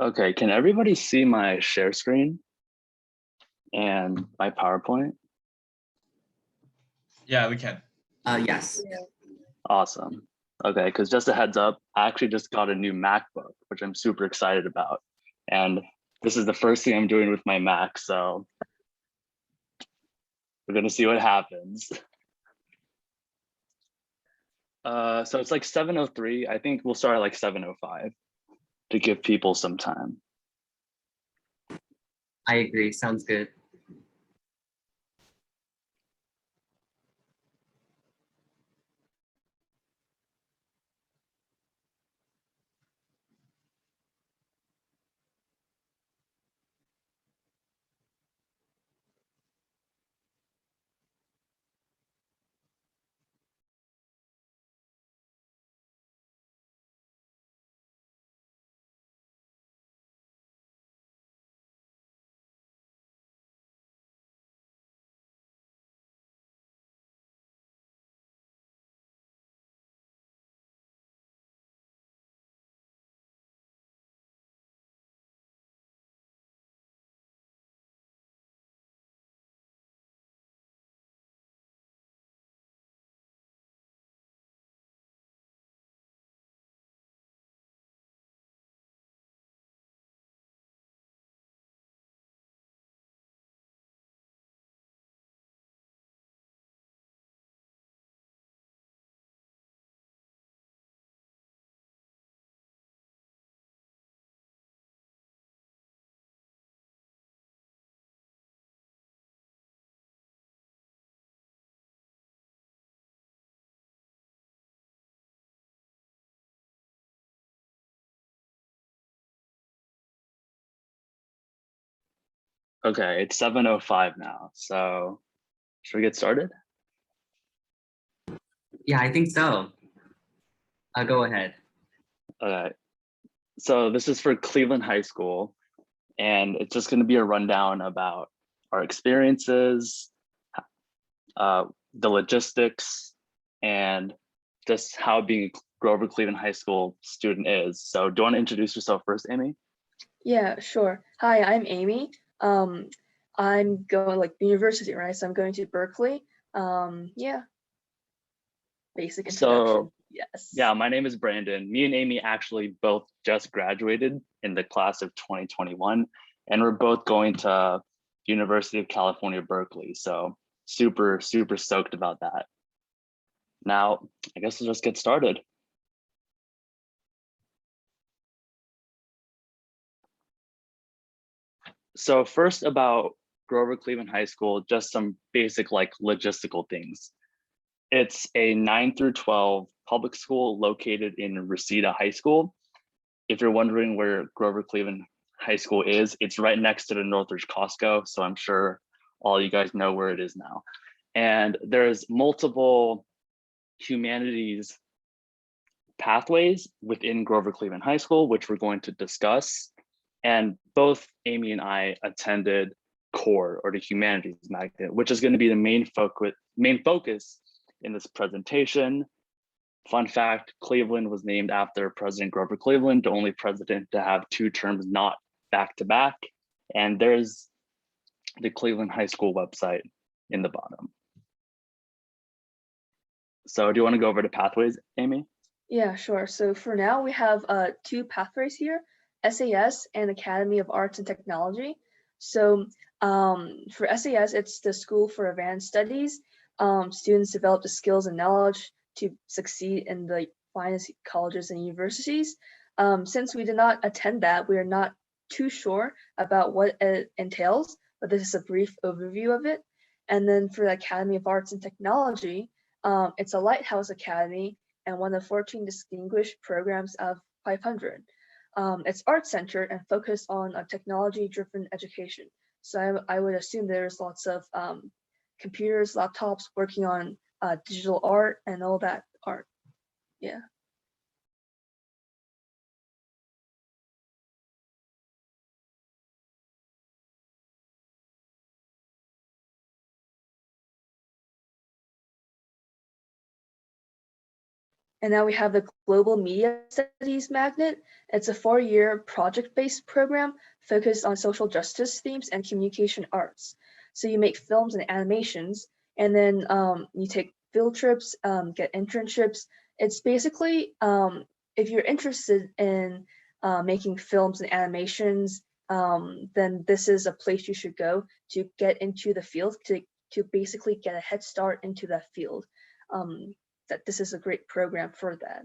Okay, can everybody see my share screen and my PowerPoint? Yeah, we can. Yes. Awesome. Okay, because just a heads up, I actually just got a new MacBook, which I'm super excited about. And this is the first thing I'm doing with my Mac, so we're gonna see what happens. So it's like 7:03. I think we'll start at like 7:05 to give people some time. I agree. Sounds good. Okay, it's 7:05 now, so should we get started? Yeah, I think so. Go ahead. Okay, so this is for Cleveland High School, and it's just gonna be a rundown about our experiences, the logistics, and just how being a Grover Cleveland High School student is. So do you want to introduce yourself first, Amy? Yeah, sure. Hi, I'm Amy. I'm going like the university, right? So I'm going to Berkeley. Yeah, basic introduction. So Yes. yeah, my name is Brandon. Me and Amy actually both just graduated in the class of 2021, and we're both going to University of California, Berkeley. So super, super stoked about that. Now, I guess we'll just get started. So first about Grover Cleveland High School, just some basic like logistical things. It's a 9 through 12 public school located in Reseda High School. If you're wondering where Grover Cleveland High School is, it's right next to the Northridge Costco. So I'm sure all you guys know where it is now. And there's multiple humanities pathways within Grover Cleveland High School, which we're going to discuss. And both Amy and I attended CORE, or the Humanities Magnet, which is going to be the main focus in this presentation. Fun fact, Cleveland was named after President Grover Cleveland, the only president to have 2 terms not back to back. And there's the Cleveland High School website in the bottom. So do you want to go over the pathways, Amy? Yeah, sure. So for now, we have 2 pathways here, SAS and Academy of Arts and Technology. So for SAS, it's the School for Advanced Studies. Students develop the skills and knowledge to succeed in the finest colleges and universities. Since we did not attend that, we are not too sure about what it entails, but this is a brief overview of it. And then for the Academy of Arts and Technology, it's a lighthouse academy and one of 14 distinguished programs of 500. It's art-centered and focused on a technology-driven education. So I would assume there's lots of computers, laptops working on digital art and all that art. Yeah. And now we have the Global Media Studies Magnet. It's a 4-year project-based program focused on social justice themes and communication arts. So you make films and animations, and then you take field trips, get internships. It's basically, if you're interested in making films and animations, then this is a place you should go to get into the field, to basically get a head start into that field. That this is a great program for that.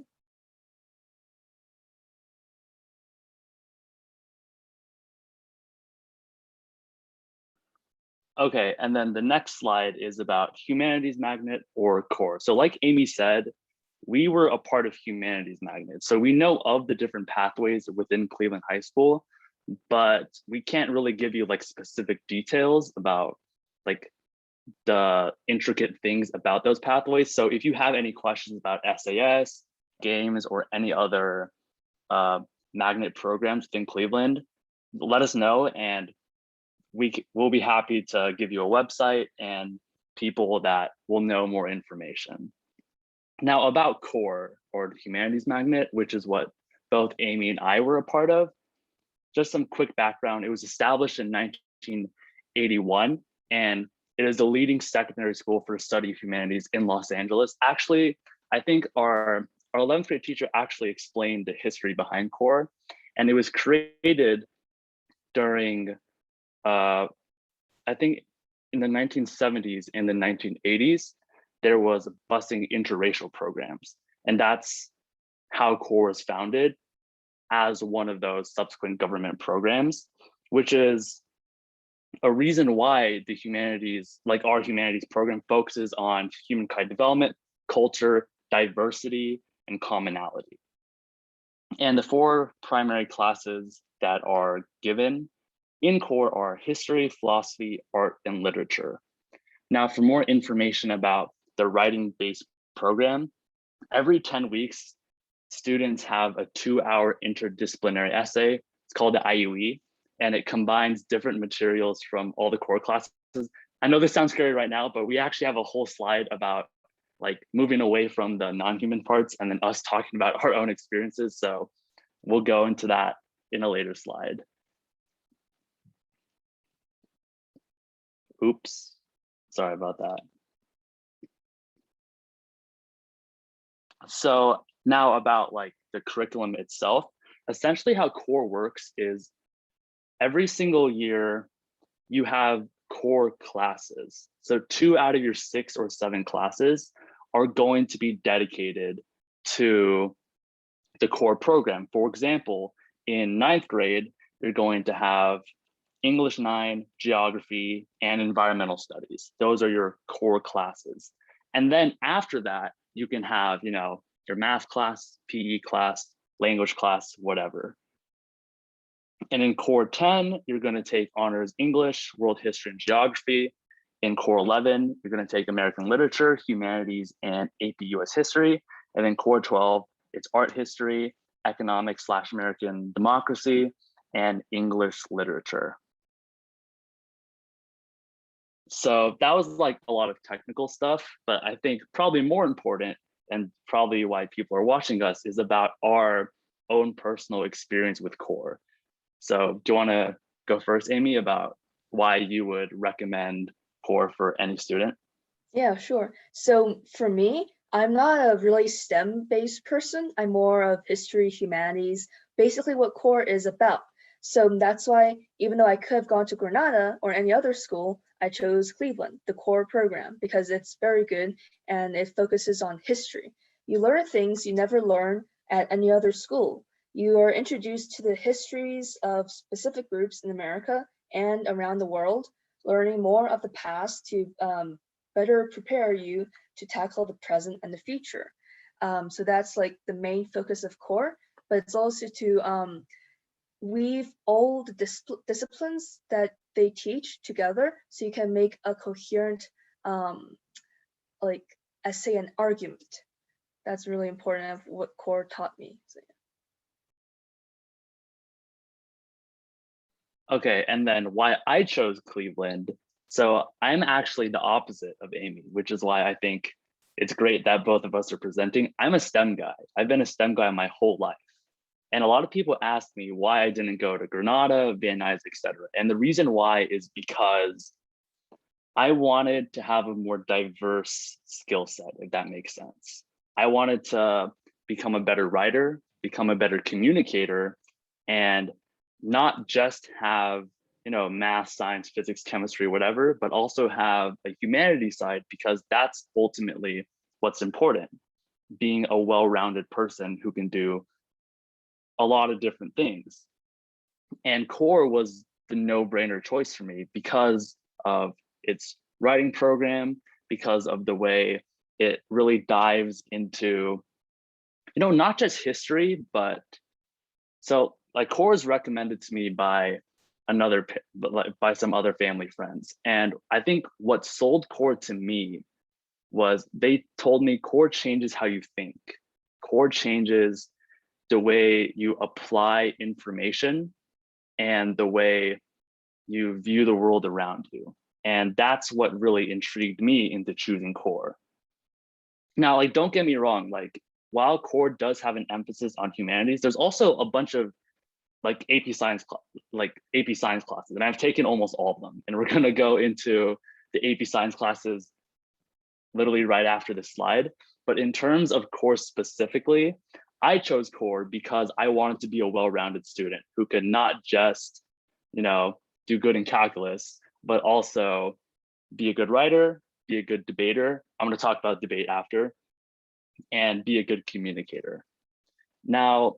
Okay, and then the next slide is about Humanities Magnet or CORE. So like Amy said, we were a part of Humanities Magnet. So we know of the different pathways within Cleveland High School, but we can't really give you like specific details about like the intricate things about those pathways. So if you have any questions about SAS, games, or any other magnet programs within Cleveland, let us know, and we'll be happy to give you a website and people that will know more information. Now about CORE, or the Humanities Magnet, which is what both Amy and I were a part of. Just some quick background. It was established in 1981, and it is the leading secondary school for the study of humanities in Los Angeles. Actually, I think our 11th grade teacher actually explained the history behind CORE, and it was created during, I think in the 1970s and the 1980s, there was busing interracial programs. And that's how CORE was founded, as one of those subsequent government programs, which is a reason why the humanities, like our humanities program, focuses on humankind development, culture, diversity, and commonality. And the 4 primary classes that are given in CORE are history, philosophy, art, and literature. Now, for more information about the writing-based program, every 10 weeks, students have a 2-hour interdisciplinary essay. It's called the IUE, and it combines different materials from all the core classes. I know this sounds scary right now, but we actually have a whole slide about like moving away from the non-human parts and then us talking about our own experiences. So we'll go into that in a later slide. Oops, sorry about that. So now about like the curriculum itself, essentially how CORE works is every single year you have core classes. So 2 out of your 6 or 7 classes are going to be dedicated to the core program. For example, in 9th grade, you're going to have English 9, geography, and environmental studies. Those are your core classes. And then after that, you can have, you know, your math class, PE class, language class, whatever. And in core 10, you're going to take honors English, world history, and geography. In core 11, you're going to take American literature, humanities, and AP US history. And then core 12, it's art history, economics/American democracy, and English literature. So that was like a lot of technical stuff, but I think probably more important, and probably why people are watching us, is about our own personal experience with CORE. So do you want to go first, Amy, about why you would recommend CORE for any student? Yeah, sure. So for me, I'm not a really STEM-based person. I'm more of history, humanities, basically what CORE is about. So that's why, even though I could have gone to Granada or any other school, I chose Cleveland, the CORE program, because it's very good and it focuses on history. You learn things you never learn at any other school. You are introduced to the histories of specific groups in America and around the world, learning more of the past to better prepare you to tackle the present and the future. So that's like the main focus of CORE, but it's also to weave all the disciplines that they teach together so you can make a coherent like essay and argument. That's really important of what CORE taught me. So, yeah. Okay, and then why I chose Cleveland. So I'm actually the opposite of Amy, which is why I think it's great that both of us are presenting. I'm a STEM guy. I've been a STEM guy my whole life. And a lot of people ask me why I didn't go to Granada, Van Nuys, etc. And the reason why is because I wanted to have a more diverse skill set, if that makes sense. I wanted to become a better writer, become a better communicator, and not just have, you know, math, science, physics, chemistry, whatever, but also have a humanities side, because that's ultimately what's important. Being a well-rounded person who can do a lot of different things. And core was the no-brainer choice for me because of its writing program, because of the way it really dives into, you know, not just history, but so like core is recommended to me by by some other family friends. And I think what sold core to me was they told me core changes how you think. Core changes the way you apply information and the way you view the world around you. And that's what really intrigued me into choosing core. Now, like, don't get me wrong, like, while core does have an emphasis on humanities, there's also a bunch of like AP science classes, and I've taken almost all of them. And we're gonna go into the AP science classes literally right after this slide. But in terms of core specifically, I chose core because I wanted to be a well-rounded student who could not just, you know, do good in calculus, but also be a good writer, be a good debater. I'm going to talk about debate after, and be a good communicator. Now,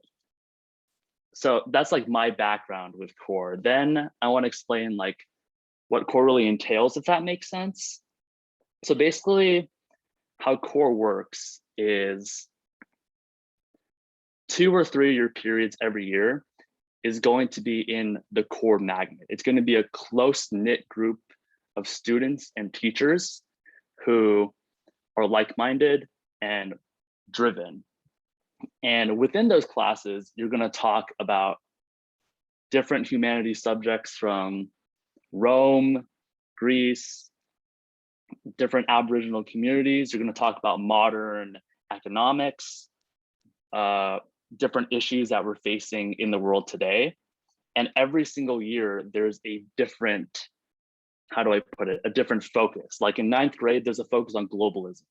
so that's like my background with core. Then I want to explain like what core really entails, if that makes sense. So basically how core works is 2 or 3 year periods every year is going to be in the core magnet. It's going to be a close-knit group of students and teachers who are like-minded and driven. And within those classes, you're going to talk about different humanities subjects from Rome, Greece, different Aboriginal communities. You're going to talk about modern economics, different issues that we're facing in the world today. And every single year, there's a different, how do I put it, a different focus. Like in 9th grade, there's a focus on globalism,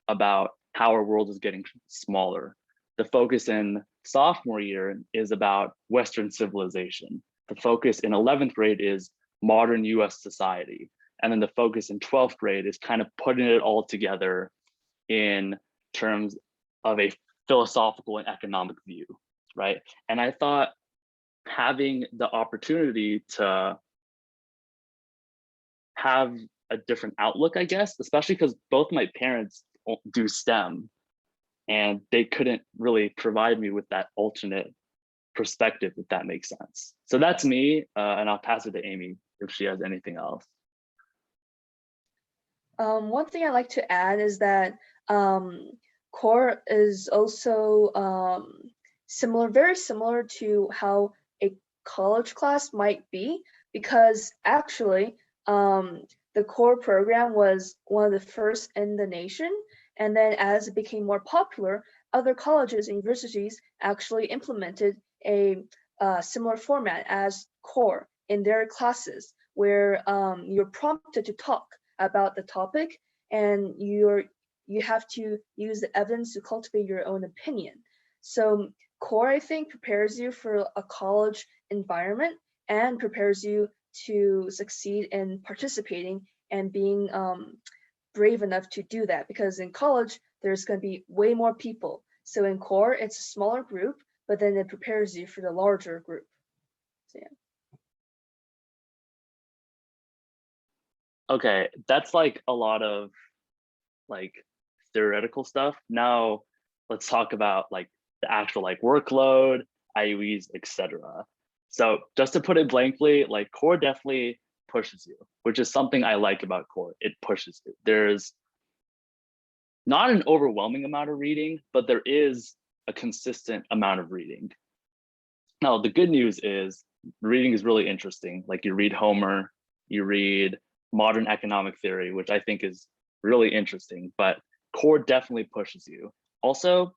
about how our world is getting smaller. The focus in sophomore year is about Western civilization. The focus in 11th grade is modern US society. And then the focus in 12th grade is kind of putting it all together in terms of a philosophical and economic view, right? And I thought having the opportunity to have a different outlook, I guess, especially because both my parents do STEM and they couldn't really provide me with that alternate perspective, if that makes sense. So that's me, and I'll pass it to Amy if she has anything else. One thing I'd like to add is that core is also very similar to how a college class might be, because actually the core program was one of the first in the nation. And then as it became more popular, other colleges and universities actually implemented a similar format as core in their classes, where you're prompted to talk about the topic, and you have to use the evidence to cultivate your own opinion. So core, I think, prepares you for a college environment and prepares you to succeed in participating and being brave enough to do that, because in college there's going to be way more people. So in core, it's a smaller group, but then it prepares you for the larger group. So yeah. Okay, that's like a lot of like theoretical stuff. Now let's talk about like the actual like workload, IUEs, etc. So just to put it blankly, like core definitely pushes you, which is something I like about core. It pushes you. There's not an overwhelming amount of reading, but there is a consistent amount of reading. Now, the good news is reading is really interesting. Like you read Homer, you read modern economic theory, which I think is really interesting, but core definitely pushes you. Also,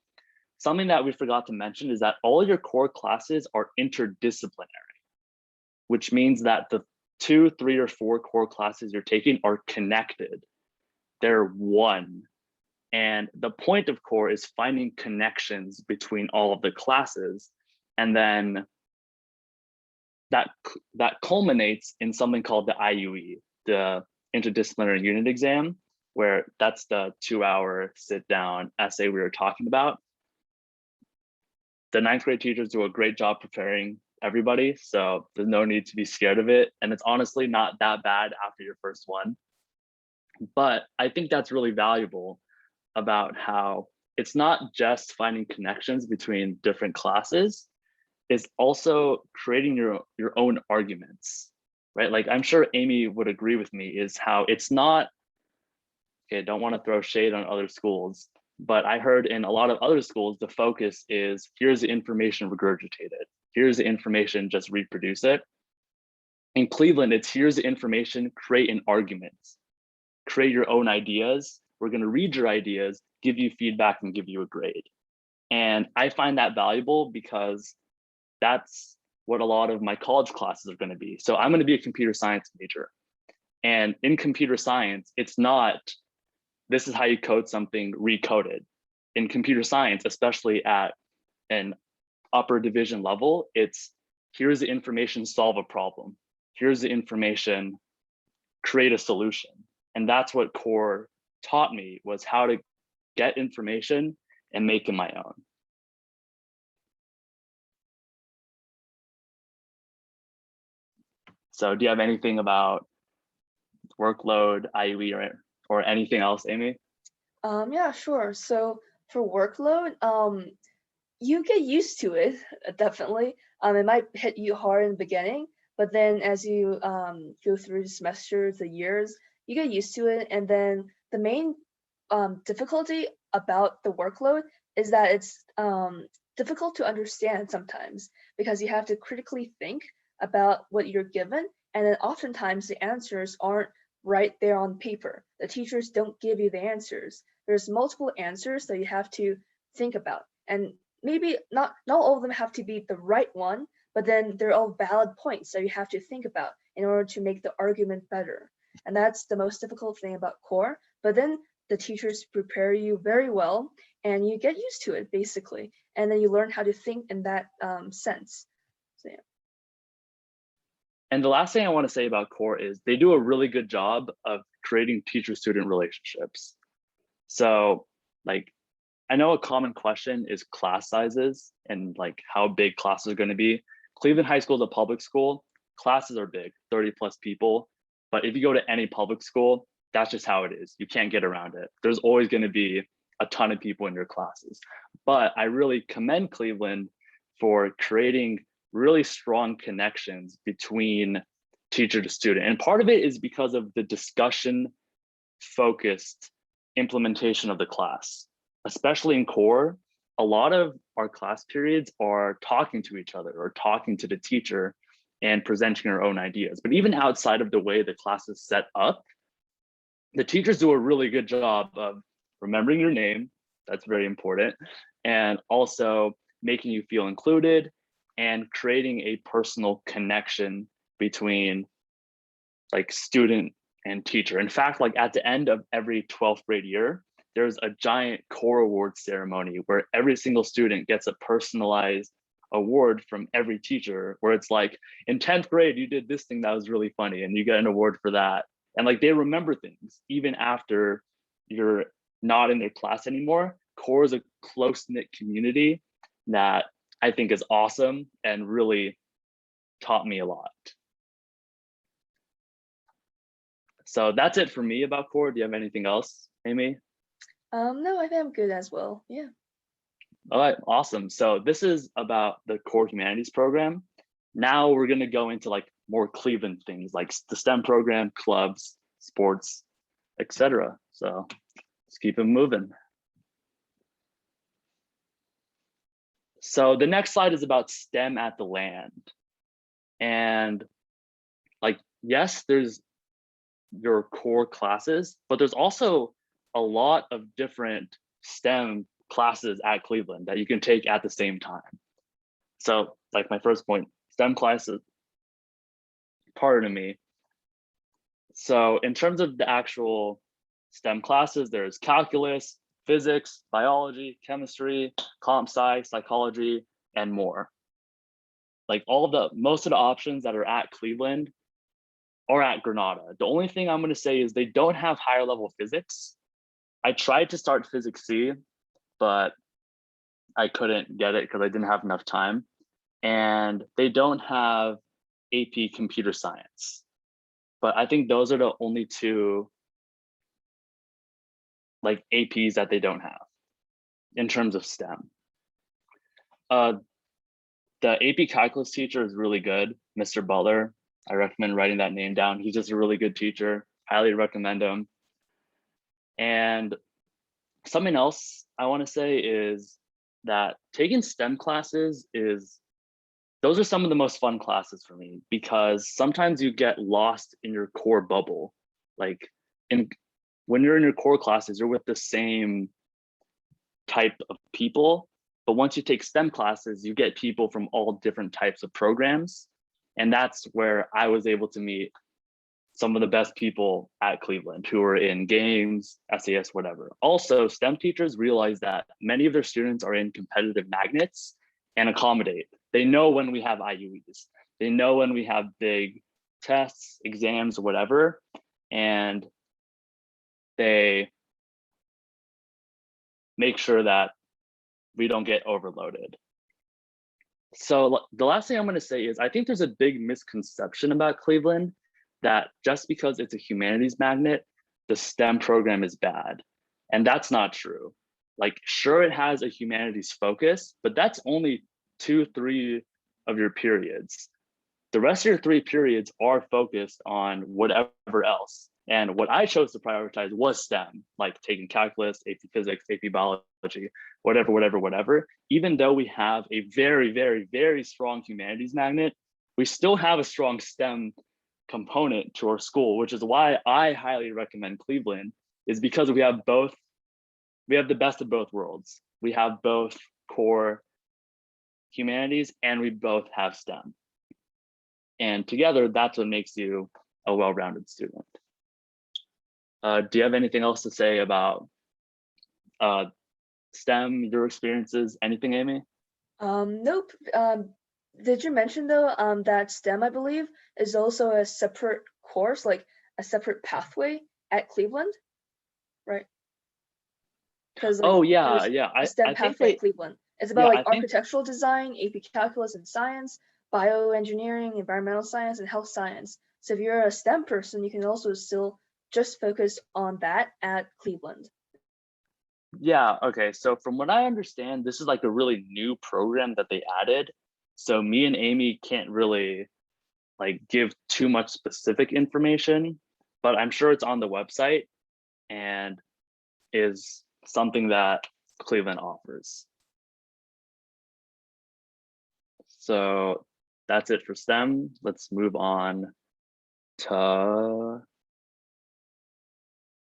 something that we forgot to mention is that all your core classes are interdisciplinary, which means that the 2, 3, or 4 core classes you're taking are connected. They're one. And the point of core is finding connections between all of the classes. And then that culminates in something called the IUE, the interdisciplinary unit exam, where that's the 2-hour sit down essay we were talking about. The 9th grade teachers do a great job preparing everybody, so there's no need to be scared of it. And it's honestly not that bad after your first one. But I think that's really valuable about how it's not just finding connections between different classes, it's also creating your own arguments, right? Like I'm sure Amy would agree with me, is how it's not, okay, don't want to throw shade on other schools, but I heard in a lot of other schools, the focus is here's the information regurgitated. Here's the information, just reproduce it. In Cleveland, it's here's the information, create an argument, create your own ideas. We're going to read your ideas, give you feedback, and give you a grade. And I find that valuable because that's what a lot of my college classes are going to be. So I'm going to be a computer science major. And in computer science, it's not, this is how you code something recoded. In computer science, especially at an upper division level, it's here's the information, solve a problem. Here's the information, create a solution. And that's what core taught me, was how to get information and make it my own. So do you have anything about workload, IUE, or anything else, Amy? Yeah, sure. So for workload, you get used to it, definitely. It might hit you hard in the beginning, but then as you go through the semesters, the years, you get used to it. And then the main difficulty about the workload is that it's difficult to understand sometimes, because you have to critically think about what you're given, and then oftentimes the answers aren't right there on paper. The teachers don't give you the answers. There's multiple answers that you have to think about, and maybe not all of them have to be the right one, but then they're all valid points that you have to think about in order to make the argument better. And that's the most difficult thing about core. But then the teachers prepare you very well, and you get used to it basically, and then you learn how to think in that sense. So yeah. And the last thing I want to say about core is they do a really good job of creating teacher-student relationships. So like, I know a common question is class sizes and like how big classes are going to be. Cleveland High School is a public school. Classes are big, 30 plus people. But if you go to any public school, that's just how it is. You can't get around it. There's always going to be a ton of people in your classes. But I really commend Cleveland for creating really strong connections between teacher to student. And part of it is because of the discussion focused implementation of the class, especially in core. A lot of our class periods are talking to each other or talking to the teacher and presenting our own ideas. But even outside of the way the class is set up, the teachers do a really good job of remembering your name. That's very important. And also making you feel included and creating a personal connection between like student and teacher. In fact, like at the end of every 12th grade year, there's a giant core award ceremony where every single student gets a personalized award from every teacher, where it's like, in 10th grade, you did this thing that was really funny and you get an award for that. And like they remember things even after you're not in their class anymore. Core is a close-knit community that I think is awesome and really taught me a lot. So that's it for me about core. Do you have anything else, Amy? No, I think I'm good as well. Yeah. All right, awesome. So this is about the core humanities program. Now we're going to go into like more Cleveland things like the STEM program, clubs, sports, etc. So let's keep it moving. So the next slide is about STEM at the land. And like, yes, there's your core classes, but there's also a lot of different STEM classes at Cleveland that you can take at the same time. So like my first point, STEM classes, pardon me. So in terms of the actual STEM classes, there's calculus, physics, biology, chemistry, comp sci, psychology, and more. Like most of the options that are at Cleveland are at Granada. The only thing I'm going to say is they don't have higher level physics. I tried to start physics C, but I couldn't get it because I didn't have enough time. And they don't have AP computer science. But I think those are the only two like APs that they don't have in terms of STEM. The AP calculus teacher is really good, Mr. Butler. I recommend writing that name down. He's just a really good teacher. Highly recommend him. And something else I want to say is that taking STEM classes those are some of the most fun classes for me, because sometimes you get lost in your core bubble. Like when you're in your core classes, you're with the same type of people. But once you take STEM classes, you get people from all different types of programs. And that's where I was able to meet some of the best people at Cleveland who are in games, SAS, whatever. Also, STEM teachers realize that many of their students are in competitive magnets and accommodate. They know when we have IUEs. They know when we have big tests, exams, whatever, and they make sure that we don't get overloaded. So the last thing I'm going to say is I think there's a big misconception about Cleveland that just because it's a humanities magnet, the STEM program is bad. And that's not true. Like, sure, it has a humanities focus, but that's only 2-3 of your periods. The rest of your 3 periods are focused on whatever else. And what I chose to prioritize was STEM, like taking calculus, AP physics, AP biology, whatever. Even though we have a very, very, very strong humanities magnet, we still have a strong STEM component to our school, which is why I highly recommend Cleveland, is because we have the best of both worlds. We have both core humanities and we both have STEM. And together, that's what makes you a well-rounded student. Do you have anything else to say about STEM, your experiences, anything, Amy? Nope. Did you mention though that STEM, I believe, is also a separate course, like a separate pathway at Cleveland, right? Because Oh yeah, there's yeah. a STEM I think pathway at Cleveland. It's about I like think architectural design, AP calculus and science, bioengineering, environmental science, and health science. So if you're a STEM person, you can also still just focus on that at Cleveland. yeah, okay. So from what I understand, this is like a really new program that they added. So me and Amy can't really like give too much specific information, but I'm sure it's on the website and is something that Cleveland offers. So that's it for STEM. Let's move on to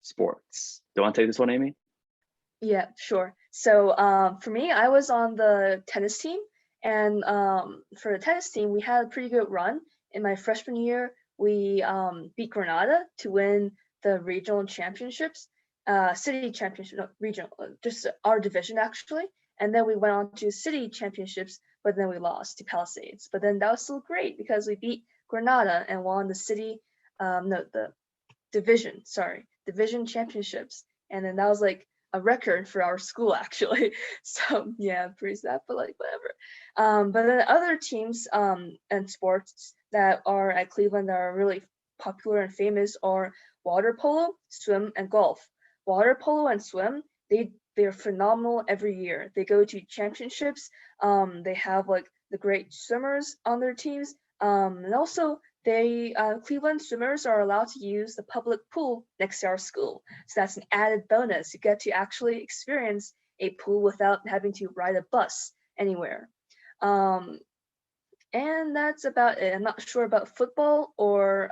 sports. Do you want to take this one, Amy? Yeah, sure. So for me, I was on the tennis team, and for the tennis team, we had a pretty good run. In my freshman year, we beat Granada to win the regional championships, city championship, no, regional, just our division actually. And then we went on to city championships, but then we lost to Palisades. But then that was still great because we beat Granada and won the city, the division championships. And then that was like a record for our school actually. So yeah, pretty sad, but like whatever. But then other teams and sports that are at Cleveland that are really popular and famous are water polo, swim, and golf. Water polo and swim, they're phenomenal every year. They go to championships. They have like the great swimmers on their teams. And also Cleveland swimmers are allowed to use the public pool next to our school. So that's an added bonus. You get to actually experience a pool without having to ride a bus anywhere. And that's about it. I'm not sure about football or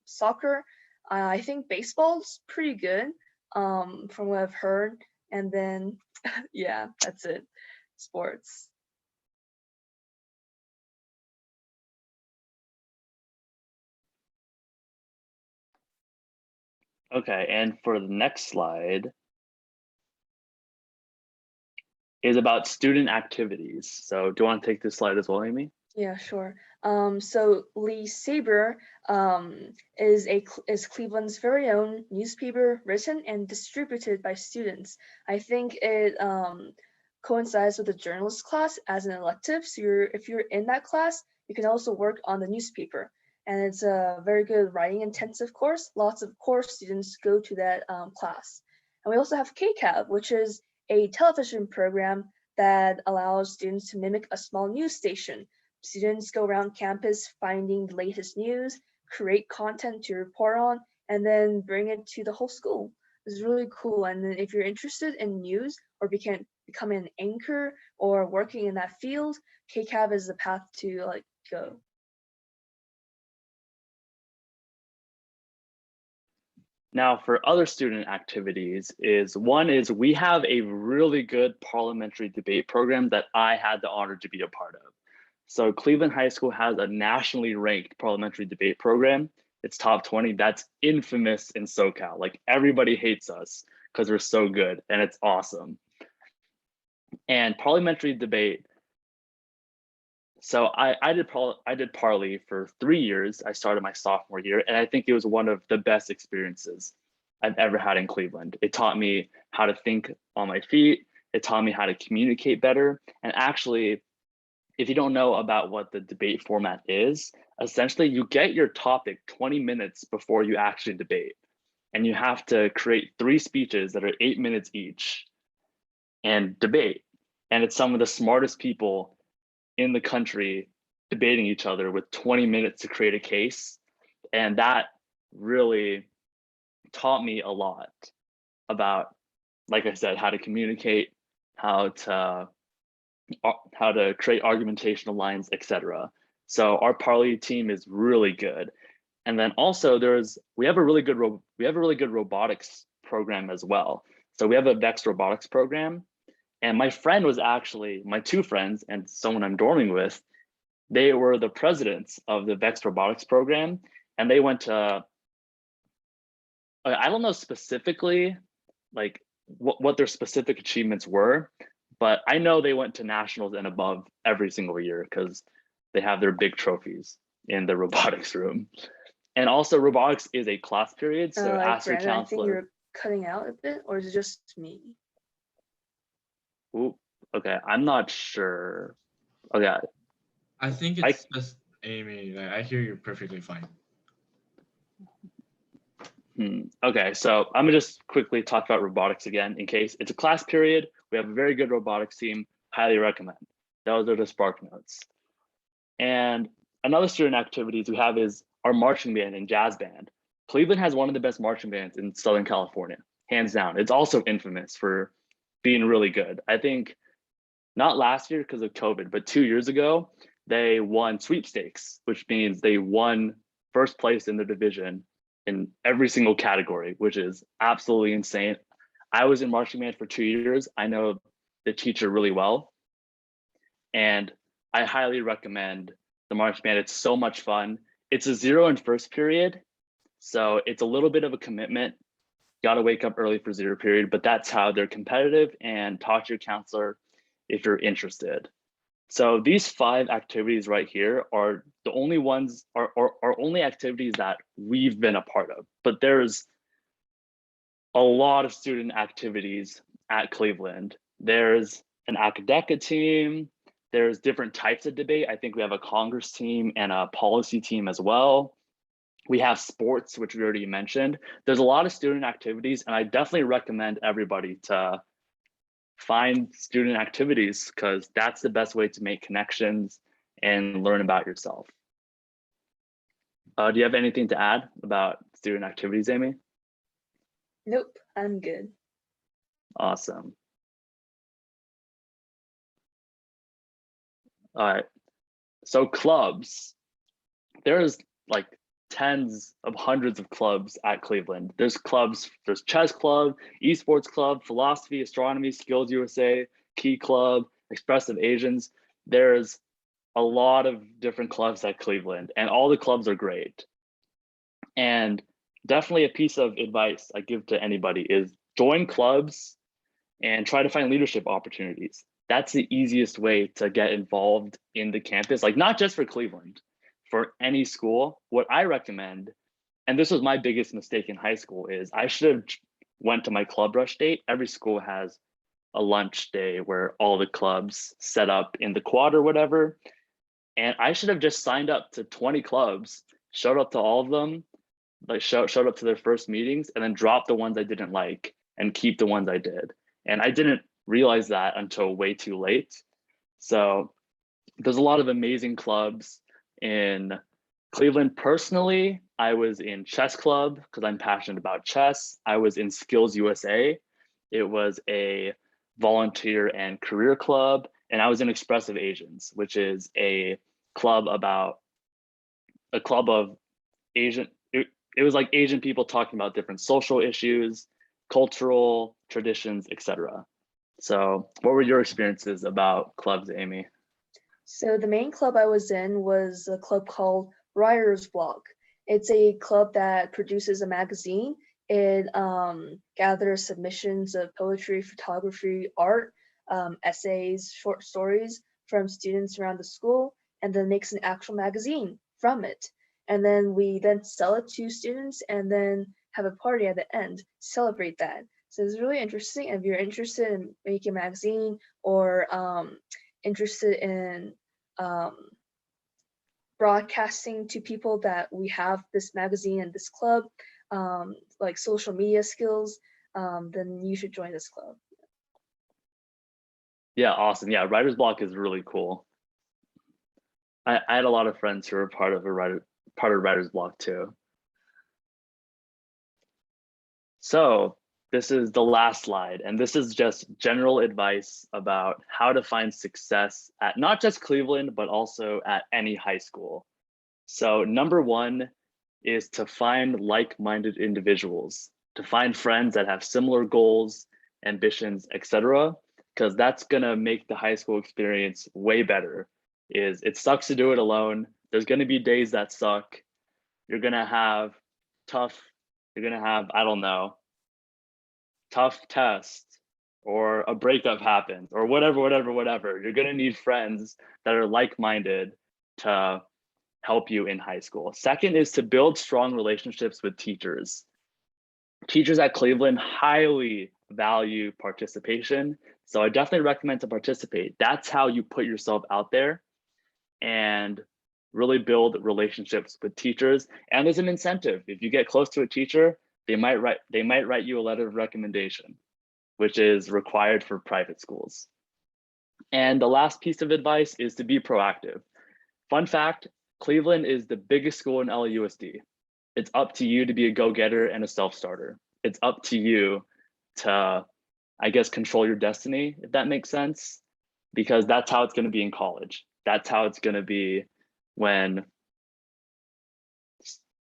soccer. I think baseball's pretty good. from what I've heard. And then, yeah, that's it. Sports. Okay, and for the next slide is about student activities. So do you want to take this slide as well, Amy? Yeah, sure. So Lee Saber is Cleveland's very own newspaper, written and distributed by students. I think it coincides with the journalist class as an elective. So if you're in that class, you can also work on the newspaper. And it's a very good writing intensive course. Lots of course students go to that class. And we also have KCAV, which is a television program that allows students to mimic a small news station. Students go around campus finding the latest news, create content to report on, and then bring it to the whole school. It's really cool. And then if you're interested in news or become an anchor or working in that field, KCAV is the path to go. Now, for other student activities, one is we have a really good parliamentary debate program that I had the honor to be a part of. So Cleveland High School has a nationally ranked parliamentary debate program. It's top 20. That's infamous in SoCal. Like, everybody hates us because we're so good, and it's awesome. And parliamentary debate. So I did Parley for 3 years. I started my sophomore year, and I think it was one of the best experiences I've ever had in Cleveland. It taught me how to think on my feet. It taught me how to communicate better. And actually, if you don't know about what the debate format is, essentially you get your topic 20 minutes before you actually debate. And you have to create 3 speeches that are 8 minutes each and debate. And it's some of the smartest people in the country debating each other with 20 minutes to create a case. And that really taught me a lot about, like I said, how to communicate, how to create argumentational lines, etc. So our Parley team is really good. And then also we have a really good robotics program as well. So we have a VEX robotics program. And my 2 friends and someone I'm dorming with, they were the presidents of the VEX robotics program. And they went to, I don't know specifically like what their specific achievements were, but I know they went to nationals and above every single year because they have their big trophies in the robotics room. And also robotics is a class period, so ask your Brandon, I think counselor. you're cutting out a bit, or is it just me? Ooh, okay, I'm not sure. Okay. I think it's just Amy. Like, I hear you perfectly fine. Okay, so I'm gonna just quickly talk about robotics again in case. It's a class period. We have a very good robotics team. Highly recommend. Those are the Spark Notes. And another student activities we have is our marching band and jazz band. Cleveland has one of the best marching bands in Southern California, hands down. It's also infamous for being really good. I think not last year because of COVID, but 2 years ago, they won sweepstakes, which means they won first place in the division in every single category, which is absolutely insane. I was in marching band for 2 years. I know the teacher really well. And I highly recommend the marching band. It's so much fun. It's a 0 and first period. So it's a little bit of a commitment. You got to wake up early for 0 period, but that's how they're competitive. And talk to your counselor if you're interested. So these 5 activities right here are the only ones, are only activities that we've been a part of. But there's a lot of student activities at Cleveland. There's an academic team. There's different types of debate. I think we have a Congress team and a policy team as well. We have sports, which we already mentioned. There's a lot of student activities, and I definitely recommend everybody to find student activities because that's the best way to make connections and learn about yourself. Do you have anything to add about student activities, Amy? Nope, I'm good. Awesome. All right. So clubs, there's like tens of hundreds of clubs at Cleveland. There's clubs, there's chess club, esports club, philosophy, astronomy, skills USA, key club, expressive Asians. There's a lot of different clubs at Cleveland, and all the clubs are great. And definitely a piece of advice I give to anybody is join clubs and try to find leadership opportunities. That's the easiest way to get involved in the campus, like not just for Cleveland, for any school. What I recommend, and this was my biggest mistake in high school, is I should have went to my club rush date. Every school has a lunch day where all the clubs set up in the quad or whatever. And I should have just signed up to 20 clubs, showed up to all of them, like showed up to their first meetings, and then dropped the ones I didn't like and keep the ones I did. And I didn't realize that until way too late. So there's a lot of amazing clubs in Cleveland. Personally, I was in chess club because I'm passionate about chess. I was in Skills USA. It was a volunteer and career club. And I was in Expressive Asians, which is a club of Asian, it was like Asian people talking about different social issues, cultural traditions, etc. So what were your experiences about clubs, Amy? So the main club I was in was a club called Writer's Block. It's a club that produces a magazine. It gathers submissions of poetry, photography, art, essays, short stories from students around the school, and then makes an actual magazine from it. And then we then sell it to students and then have a party at the end to celebrate that. So it's really interesting. If you're interested in making a magazine or interested in broadcasting to people that we have this magazine and this club, like social media skills, then you should join this club. Yeah, awesome. Yeah, Writer's Block is really cool. I had a lot of friends who were part of Writer's Block too. So this is the last slide, and this is just general advice about how to find success at not just Cleveland, but also at any high school. So number one is to find like-minded individuals, to find friends that have similar goals, ambitions, etc., because that's gonna make the high school experience way better. It sucks to do it alone. There's gonna be days that suck. You're gonna have I don't know, tough test or a breakup happens or whatever. You're gonna need friends that are like-minded to help you in high school. Second is to build strong relationships with teachers. Teachers at Cleveland highly value participation. So I definitely recommend to participate. That's how you put yourself out there and really build relationships with teachers. And there's an incentive. If you get close to a teacher, they might write you a letter of recommendation, which is required for private schools. And the last piece of advice is to be proactive. Fun fact, Cleveland is the biggest school in LAUSD. It's up to you to be a go-getter and a self-starter. It's up to you to, I guess, control your destiny, if that makes sense, because that's how it's going to be in college. That's how it's going to be when,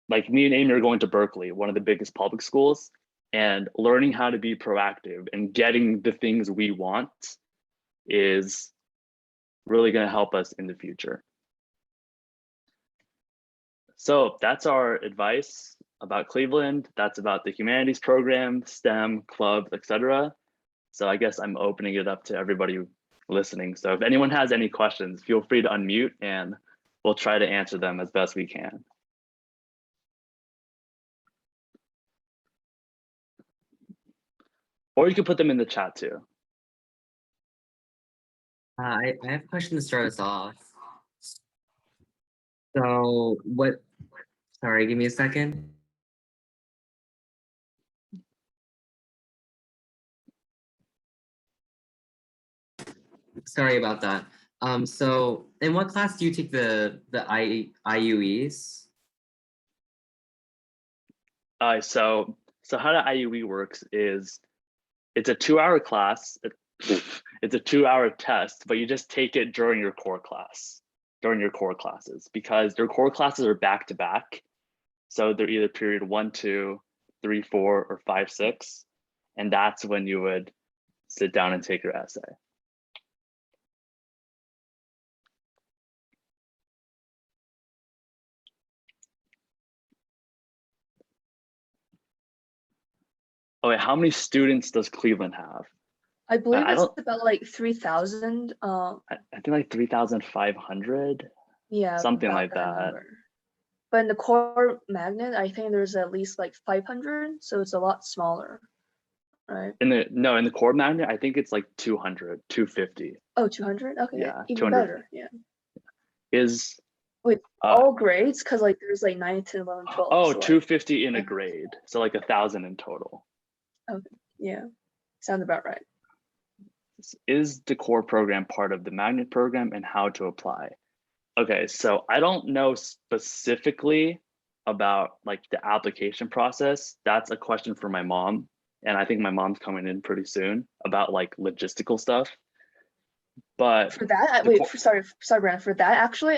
like me and Amy are going to Berkeley, one of the biggest public schools, and learning how to be proactive and getting the things we want is really going to help us in the future. So that's our advice about Cleveland. That's about the humanities program, STEM, clubs, etc. So I guess I'm opening it up to everybody listening. So if anyone has any questions, feel free to unmute and we'll try to answer them as best we can. Or you can put them in the chat too. I have a question to start us off. So sorry, give me a second. Sorry about that. So in what class do you take the IUEs? So how the IUE works is it's a 2-hour class. It's a 2-hour test, but you just take it during your core classes, because your core classes are back to back. So they're either period 1, 2, 3, 4, or 5, 6. And that's when you would sit down and take your essay. Oh, wait, how many students does Cleveland have? I believe I it's don't- about like 3,000. I think like 3,500, Yeah, something about like that. number. But in the core magnet, I think there's at least like 500, so it's a lot smaller, right? In the core magnet, I think it's like 200, 250. Oh, 200? Okay, Yeah, even 200. better. Yeah. Is Wait, uh, all grades? Because like there's like 9, 10, 11, 12. oh, so, 250 in a like, grade. So like 1,000 in total. yeah, sounds about right. Is the core program part of the magnet program, and how to apply? Okay, so I don't know specifically about like the application process. That's a question for my mom. And I think my mom's coming in pretty soon about like logistical stuff. But For that, sorry, Brandon. For that, actually,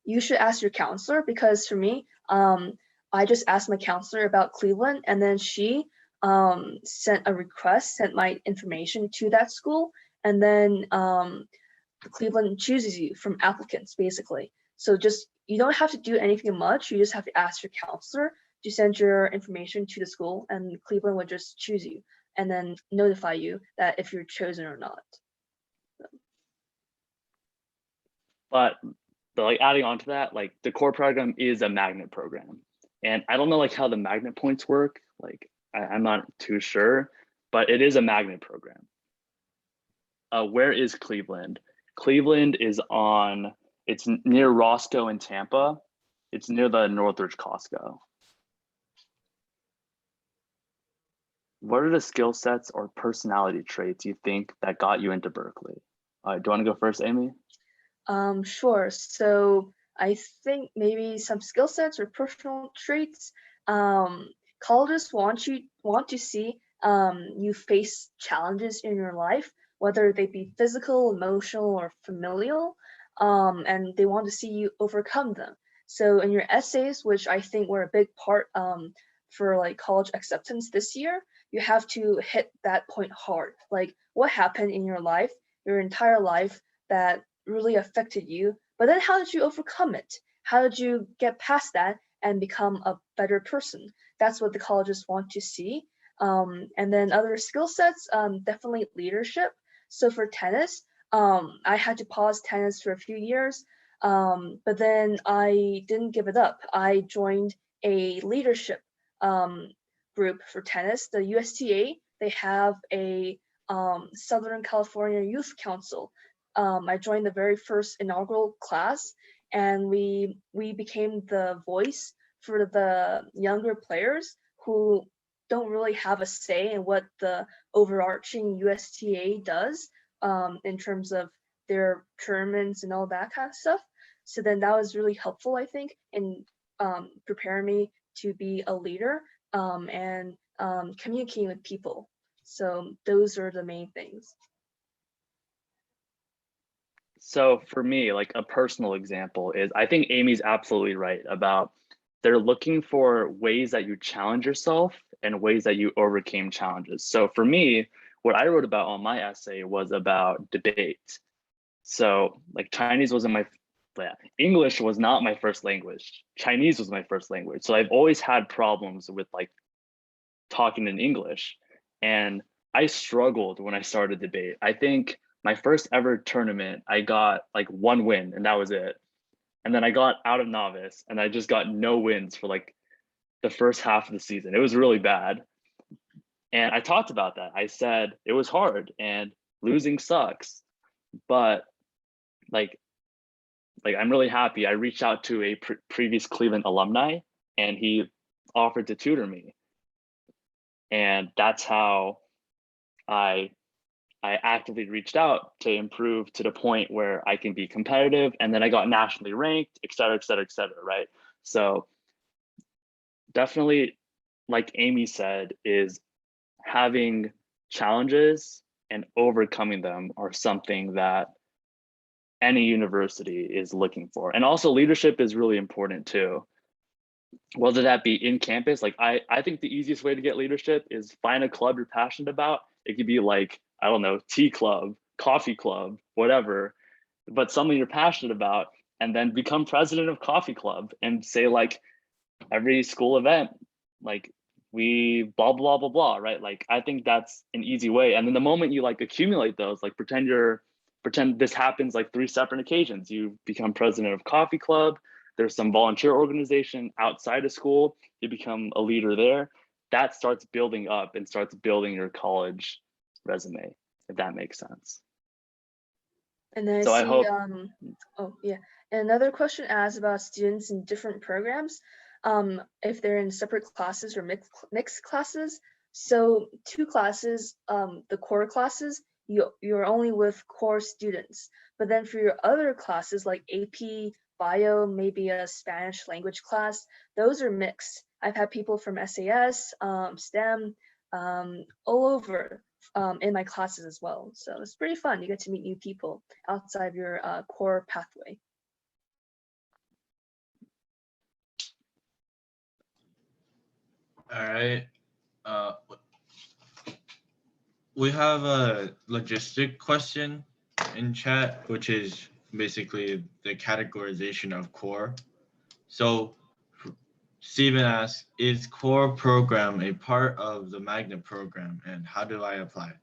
you should ask your counselor, because for me, I just asked my counselor about Cleveland, and then she sent my information to that school, and then Cleveland chooses you from applicants, basically. So you don't have to do anything much. You just have to ask your counselor to send your information to the school, and Cleveland would just choose you and then notify you that if you're chosen or not. But like adding on to that, like the core program is a magnet program. And I don't know like how the magnet points work. Like I'm not too sure, but it is a magnet program. Where is Cleveland? Cleveland is it's near Roscoe and Tampa. It's near the Northridge Costco. What are the skill sets or personality traits you think that got you into Berkeley? Do you want to go first, Amy? Sure. So I think maybe some skill sets or personal traits. Colleges want to see you face challenges in your life, whether they be physical, emotional, or familial, and they want to see you overcome them. So in your essays, which I think were a big part for like college acceptance this year, you have to hit that point hard. Like what happened in your life, your entire life, that really affected you, but then how did you overcome it? How did you get past that and become a better person? That's what the colleges want to see. And then other skill sets, definitely leadership. So for tennis, I had to pause tennis for a few years, but then I didn't give it up. I joined a leadership group for tennis, the USTA. They have a Southern California Youth Council. I joined the very first inaugural class, and we became the voice for the younger players who don't really have a say in what the overarching USTA does in terms of their tournaments and all that kind of stuff. So then that was really helpful, I think, in preparing me to be a leader and communicating with people. So those are the main things. So for me, like a personal example is I think Amy's absolutely right about they're looking for ways that you challenge yourself and ways that you overcame challenges. So for me, what I wrote about on my essay was about debate. So like English was not my first language. Chinese was my first language. So I've always had problems with like talking in English. And I struggled when I started debate. I think my first ever tournament, I got like 1 win and that was it. And then I got out of novice and I just got no wins for like the first half of the season. It was really bad. And I talked about that. I said it was hard and losing sucks. But like I'm really happy. I reached out to a previous Cleveland alumni and he offered to tutor me. And that's how I actively reached out to improve to the point where I can be competitive. And then I got nationally ranked, et cetera, et cetera, et cetera, right? So definitely, like Amy said, is having challenges and overcoming them are something that any university is looking for. And also leadership is really important too. whether that be in campus, like I think the easiest way to get leadership is find a club you're passionate about. It could be like, I don't know, tea club, coffee club, whatever, but something you're passionate about, and then become president of coffee club and say like every school event, like we blah, blah, blah, blah, right? Like, I think that's an easy way. And then the moment you like accumulate those, like pretend this happens like 3 separate occasions. You become president of coffee club, there's some volunteer organization outside of school, you become a leader there. That starts building up and starts building your college resume, if that makes sense. And then So I see, hope, oh yeah. And another question asks about students in different programs, if they're in separate classes or mixed classes. So 2 classes, the core classes, you're only with core students. But then for your other classes like AP, Bio, maybe a Spanish language class, those are mixed. I've had people from SAS, STEM, all over in my classes as well. So it's pretty fun. You get to meet new people outside of your core pathway. All right. We have a logistic question in chat, which is basically the categorization of core. So Stephen asks, is core program a part of the magnet program, and how do I apply?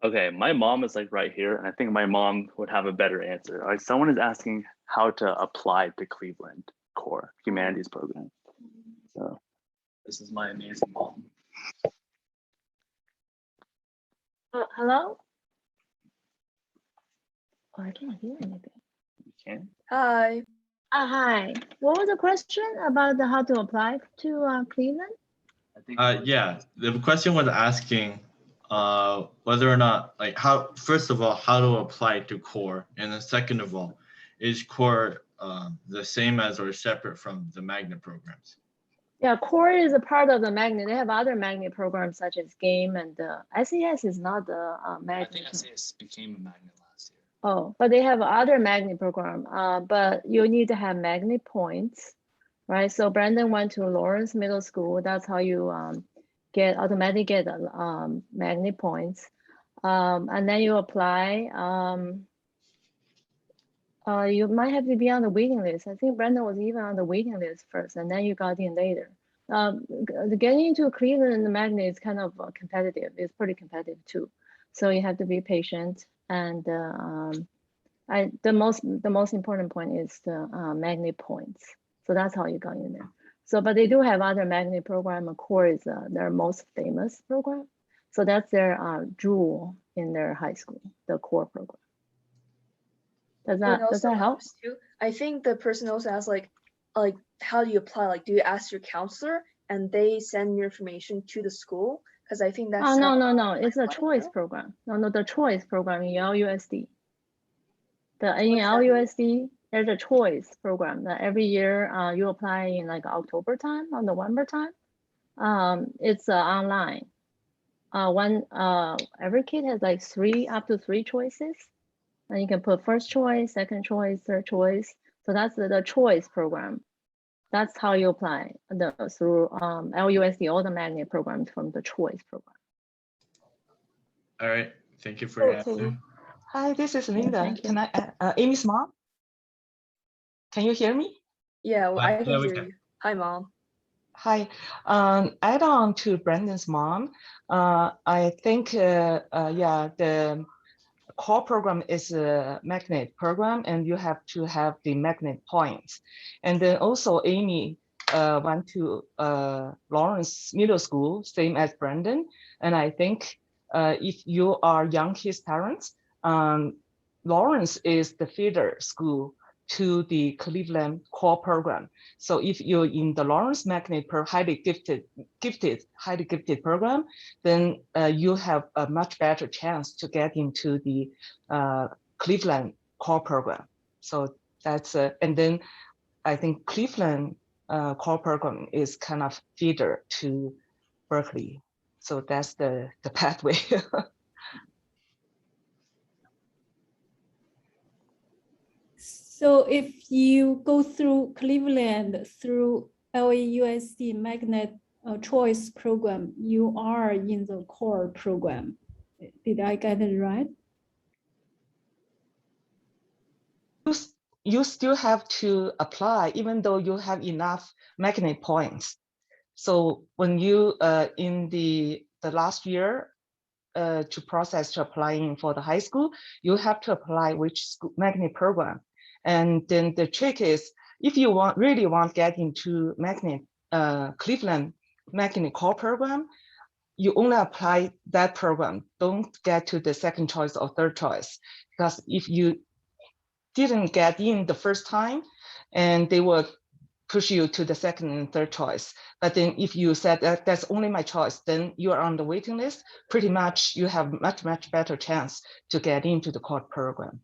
okay, my mom is like right here, and I think my mom would have a better answer. Like, someone is asking how to apply to Cleveland core humanities program. So this is my amazing mom. Hello? Oh, I can't hear anything. You can. Hi. Hi. What was the question about how to apply to Cleveland? I think Yeah, the question was asking whether or not, like, first of all, how to apply to core, and then second of all, is core the same as or separate from the magnet programs? Yeah, core is a part of the magnet. They have other magnet programs such as game, and SAS is not the magnet. I think SAS became a magnet last year. Oh, but they have other magnet program. But you need to have magnet points, right? So Brandon went to Lawrence Middle School. That's how you automatically get magnet points, and then you apply. You might have to be on the waiting list. I think Brandon was even on the waiting list first, and then you got in later. Getting into Cleveland and the magnet is kind of competitive. It's pretty competitive too. So you have to be patient. And the most important point is the magnet points. So that's how you got in there. So, but they do have other magnet program. Core is their most famous program. So that's their jewel in their high school, the core program. Does that help? Too, I think the person also asks like how do you apply? Like, do you ask your counselor and they send your information to the school? Because I think that's no. It's a choice program. No, the choice program in LUSD. In LUSD, there's a choice program that every year you apply in like October time or November time. It's online. Every kid has like up to three choices. And you can put first choice, second choice, third choice. So that's the choice program. That's how you apply through LUSD, all the magnet programs from the choice program. All right, thank you for your answer. Hi, this is Linda. Can I, Amy's mom? Can you hear me? Yeah, well, I can hear you. Hi, Mom. Hi. Add on to Brandon's mom. I think, the core program is a magnet program, and you have to have the magnet points. And then also Amy went to Lawrence Middle School, same as Brandon. And I think if you are young kids parents, Lawrence is the feeder school to the Cleveland core program. So if you're in the Lawrence Magnet highly gifted program, then you have a much better chance to get into the Cleveland core program. So that's and then I think Cleveland core program is kind of feeder to Berkeley. So that's the pathway. So if you go through Cleveland through LAUSD Magnet Choice program, you are in the core program. Did I get it right? You still have to apply even though you have enough magnet points. So when you in the last year to process to applying for the high school, you have to apply which school magnet program. And then the trick is if you really want to get into magnet Cleveland magnet core program, you only apply that program. Don't get to the second choice or third choice, because if you didn't get in the first time, and they will push you to the second and third choice. But then if you said that that's only my choice, then you are on the waiting list. Pretty much you have much better chance to get into the core program.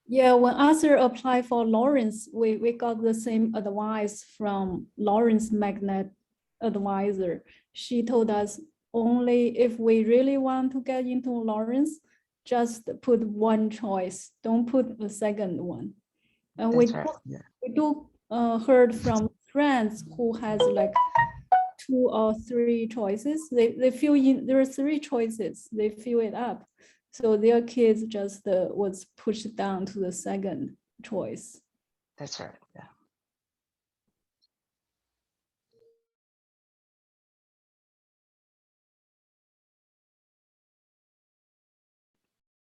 Yeah, when Arthur applied for Lawrence, we got the same advice from Lawrence Magnet advisor. She told us only if we really want to get into Lawrence, just put one choice, don't put a second one. And That's right. Yeah. we do heard from friends who has like 2 or 3 choices. They fill in, there are 3 choices, they fill it up. So their kids just was pushed down to the second choice. That's right. Yeah.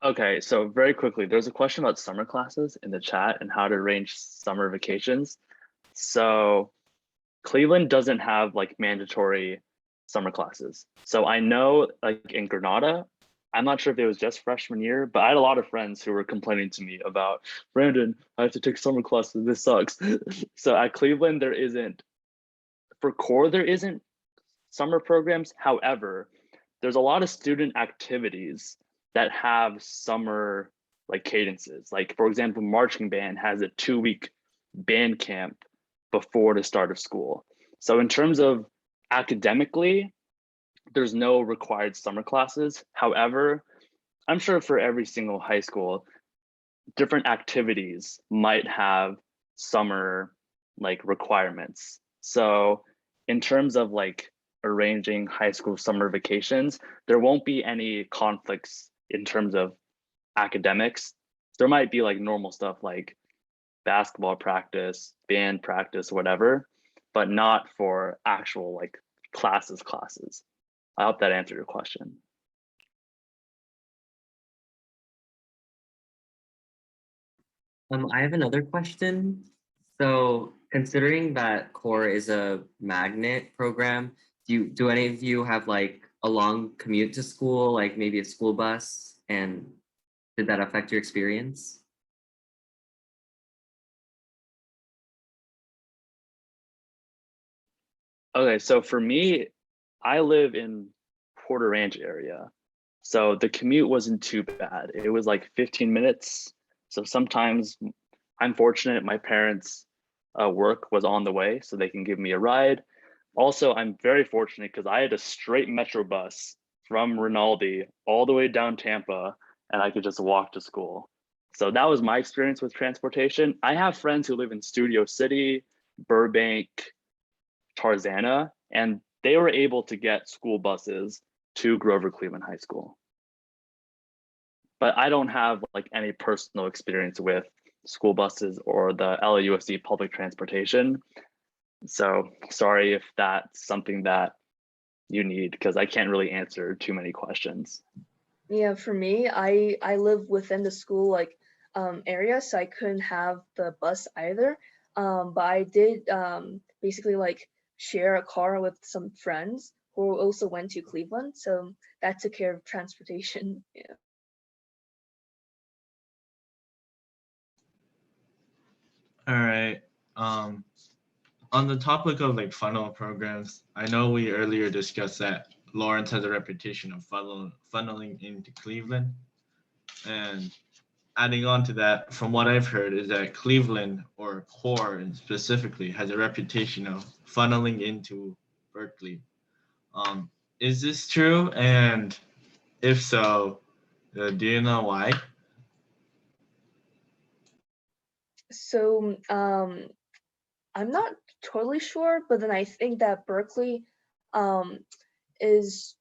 Okay, so very quickly, there's a question about summer classes in the chat and how to arrange summer vacations. So Cleveland doesn't have like mandatory summer classes. So I know like in Granada, I'm not sure if it was just freshman year, but I had a lot of friends who were complaining to me about, Brandon, I have to take summer classes, this sucks. So at Cleveland, there isn't, for core, there isn't summer programs. However, there's a lot of student activities that have summer like cadences. Like for example, marching band has a 2-week band camp before the start of school. So in terms of academically, there's no required summer classes. However, I'm sure for every single high school, different activities might have summer like requirements. So in terms of like arranging high school summer vacations, there won't be any conflicts in terms of academics. There might be like normal stuff like basketball practice, band practice, whatever, but not for actual like classes. I hope that answered your question. I have another question. So considering that core is a magnet program, do any of you have like a long commute to school, like maybe a school bus? And did that affect your experience? Okay, so for me, I live in Porter Ranch area. So the commute wasn't too bad. It was like 15 minutes. So sometimes I'm fortunate my parents' work was on the way, so they can give me a ride. Also, I'm very fortunate because I had a straight metro bus from Rinaldi all the way down Tampa, and I could just walk to school. So that was my experience with transportation. I have friends who live in Studio City, Burbank, Tarzana, and they were able to get school buses to Grover Cleveland High School. But I don't have like any personal experience with school buses or the LAUSD public transportation. So sorry if that's something that you need, because I can't really answer too many questions. Yeah, for me, I live within the school like area, so I couldn't have the bus either. But I did basically like share a car with some friends who also went to Cleveland, so that took care of transportation. Yeah. All right. On the topic of like funnel programs, I know we earlier discussed that Lawrence has a reputation of funneling into Cleveland. And adding on to that, from what I've heard, is that Cleveland, or core specifically, has a reputation of funneling into Berkeley. Is this true? And if so, do you know why? So I'm not totally sure, but then I think that Berkeley is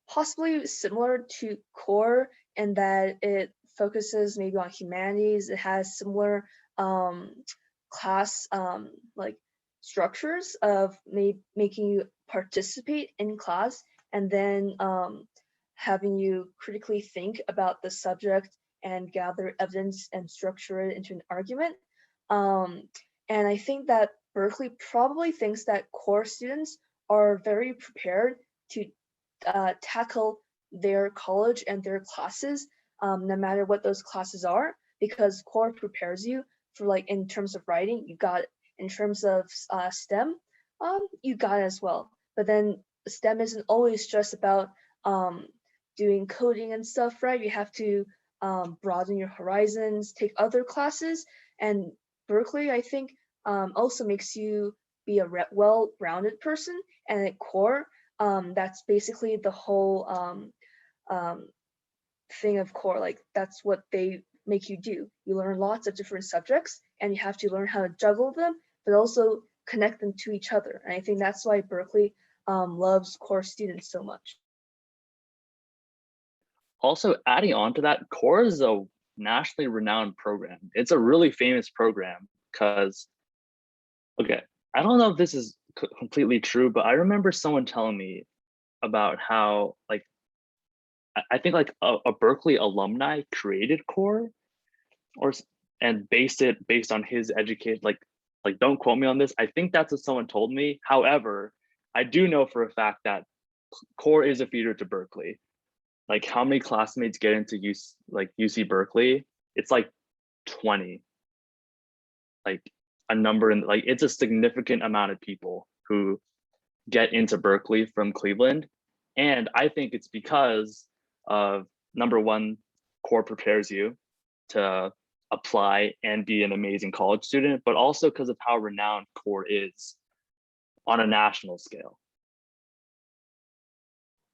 possibly similar to core in that it focuses maybe on humanities. It has similar class like structures of making you participate in class and then having you critically think about the subject and gather evidence and structure it into an argument. And I think that Berkeley probably thinks that core students are very prepared to tackle their college and their classes, no matter what those classes are, because core prepares you for like in terms of writing, you got it. In terms of STEM, you got it as well. But then STEM isn't always just about doing coding and stuff, right? You have to broaden your horizons, take other classes, and Berkeley, I think, also makes you be a well-rounded person. And at core, that's basically the whole thing of core. Like that's what they make you do. You learn lots of different subjects, and you have to learn how to juggle them, but also connect them to each other. And I think that's why Berkeley loves core students so much. Also, adding on to that, core is a nationally renowned program. It's a really famous program because, okay, I don't know if this is completely true, but I remember someone telling me about how like I think like a Berkeley alumni created core and based on his education. Like don't quote me on this. I think that's what someone told me. However, I do know for a fact that core is a feeder to Berkeley. Like how many classmates get into UC Berkeley? It's like 20. Like a number, and like it's a significant amount of people who get into Berkeley from Cleveland. And I think it's because of number one, core prepares you to apply and be an amazing college student, but also because of how renowned core is on a national scale.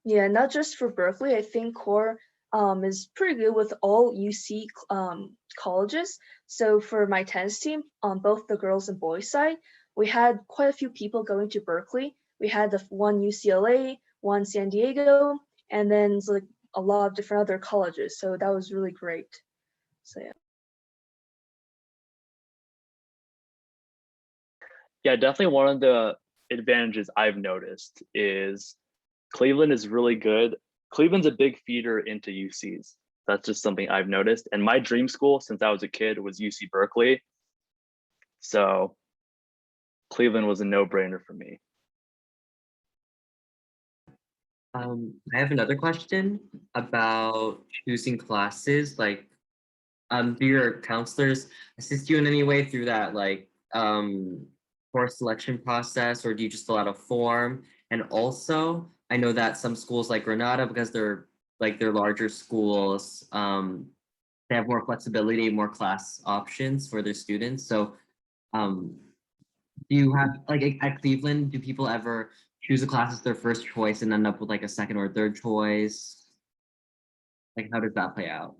Yeah, not just for Berkeley. I think core is pretty good with all UC colleges. So for my tennis team, on both the girls and boys side, we had quite a few people going to Berkeley. We had the one UCLA, one San Diego, and then like a lot of different other colleges. So that was really great. So yeah. Yeah, definitely one of the advantages I've noticed is Cleveland is really good. Cleveland's a big feeder into UCs. That's just something I've noticed. And my dream school since I was a kid was UC Berkeley. So Cleveland was a no-brainer for me. I have another question about choosing classes. Like, do your counselors assist you in any way through that, like, course selection process, or do you just fill out a form? And also, I know that some schools like Granada, because they're larger schools, they have more flexibility, more class options for their students. So, do you have like at Cleveland, do people ever choose a class as their first choice and end up with like a second or third choice? Like, how does that play out?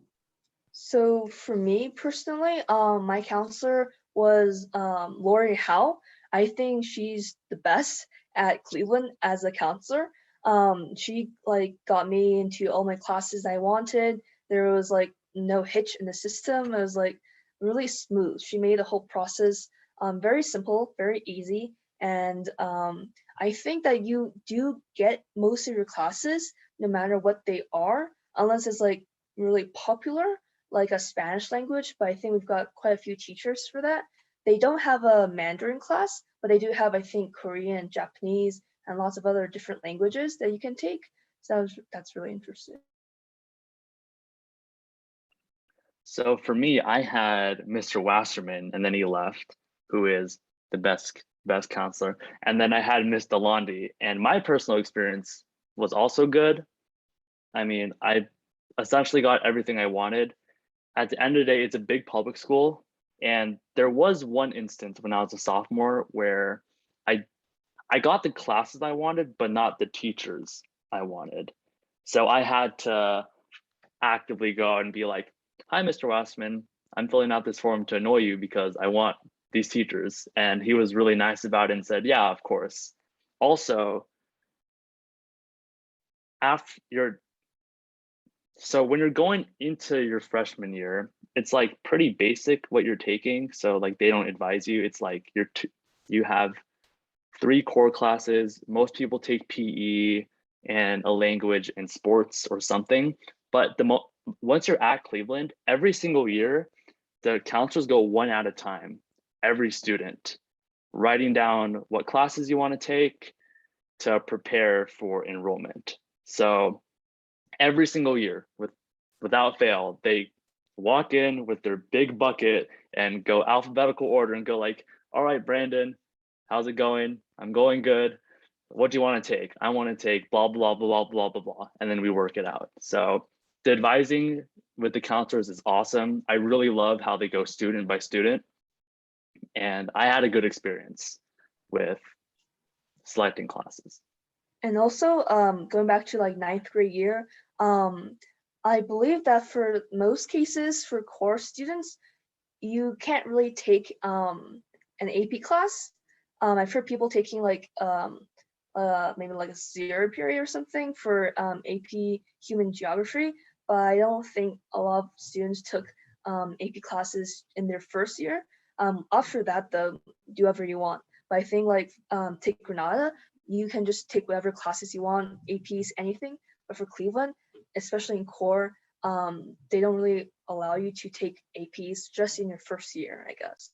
So for me personally, my counselor was Lori Howe. I think she's the best at Cleveland as a counselor. She like got me into all my classes I wanted. There was like no hitch in the system. It was like really smooth. She made the whole process very simple, very easy. And I think that you do get most of your classes, no matter what they are, unless it's like really popular, like a Spanish language, but I think we've got quite a few teachers for that. They don't have a Mandarin class, but they do have, I think, Korean, Japanese, and lots of other different languages that you can take. So that's really interesting. So for me, I had Mr. Wasserman, and then he left, who is the best counselor. And then I had Miss Delandi, and my personal experience was also good. I mean, I essentially got everything I wanted. At the end of the day, it's a big public school. And there was one instance when I was a sophomore where I got the classes I wanted, but not the teachers I wanted. So I had to actively go out and be like, hi, Mr. Wassman, I'm filling out this form to annoy you because I want these teachers. And he was really nice about it and said, yeah, of course. Also, so when you're going into your freshman year, it's like pretty basic what you're taking. So like they don't advise you. It's like you have 3 core classes. Most people take PE and a language and sports or something. But once you're at Cleveland, every single year, the counselors go one at a time, every student, writing down what classes you want to take to prepare for enrollment. So every single year, without fail, they walk in with their big bucket and go alphabetical order and go like, all right, Brandon, how's it going? I'm going good. What do you want to take? I want to take blah, blah, blah, blah, blah, blah. And then we work it out. So the advising with the counselors is awesome. I really love how they go student by student. And I had a good experience with selecting classes. And also, going back to like 9th grade year, I believe that for most cases for core students, you can't really take an AP class. I've heard people taking like maybe like a 0 period or something for AP Human Geography, but I don't think a lot of students took AP classes in their first year. After that, though, do whatever you want. But I think like take Granada, you can just take whatever classes you want, APs, anything. But for Cleveland, especially in core, they don't really allow you to take APs just in your first year, I guess.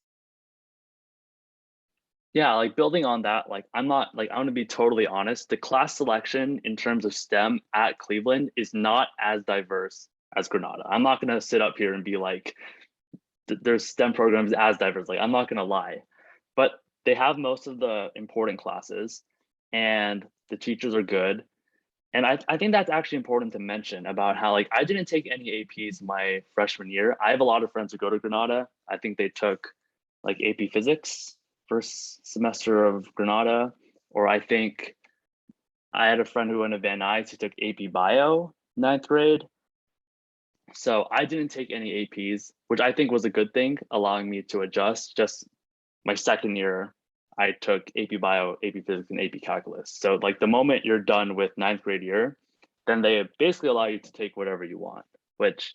Yeah, like building on that, like I'm going to be totally honest, the class selection in terms of STEM at Cleveland is not as diverse as Granada. I'm not going to sit up here and be like, there's STEM programs as diverse. Like, I'm not going to lie, but they have most of the important classes and the teachers are good. And I think that's actually important to mention about how like I didn't take any APs my freshman year. I have a lot of friends who go to Granada. I think they took like AP Physics first semester of Granada, or I think I had a friend who went to Van Nuys who took AP Bio 9th grade. So I didn't take any APs, which I think was a good thing, allowing me to adjust. Just my second year, I took AP Bio, AP Physics, and AP Calculus. So like the moment you're done with 9th grade year, then they basically allow you to take whatever you want, which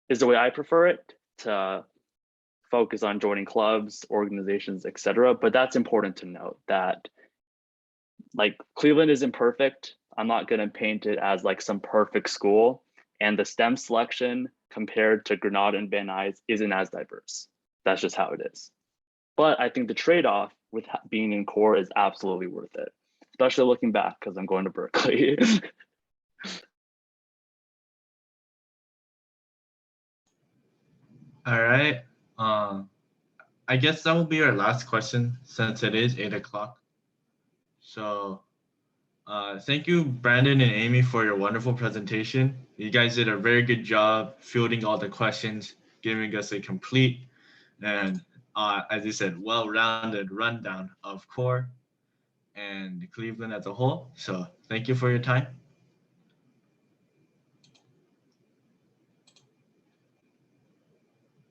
is the way I prefer it, to focus on joining clubs, organizations, etc. But that's important to note that like Cleveland isn't perfect. I'm not going to paint it as like some perfect school, and the STEM selection compared to Granada and Van Nuys isn't as diverse. That's just how it is. But I think the trade-off with being in core is absolutely worth it, especially looking back because I'm going to Berkeley. All right. I guess that will be our last question since it is 8 o'clock. So thank you, Brandon and Amy, for your wonderful presentation. You guys did a very good job fielding all the questions, giving us a complete and, as you said, well-rounded rundown of core and Cleveland as a whole. So thank you for your time.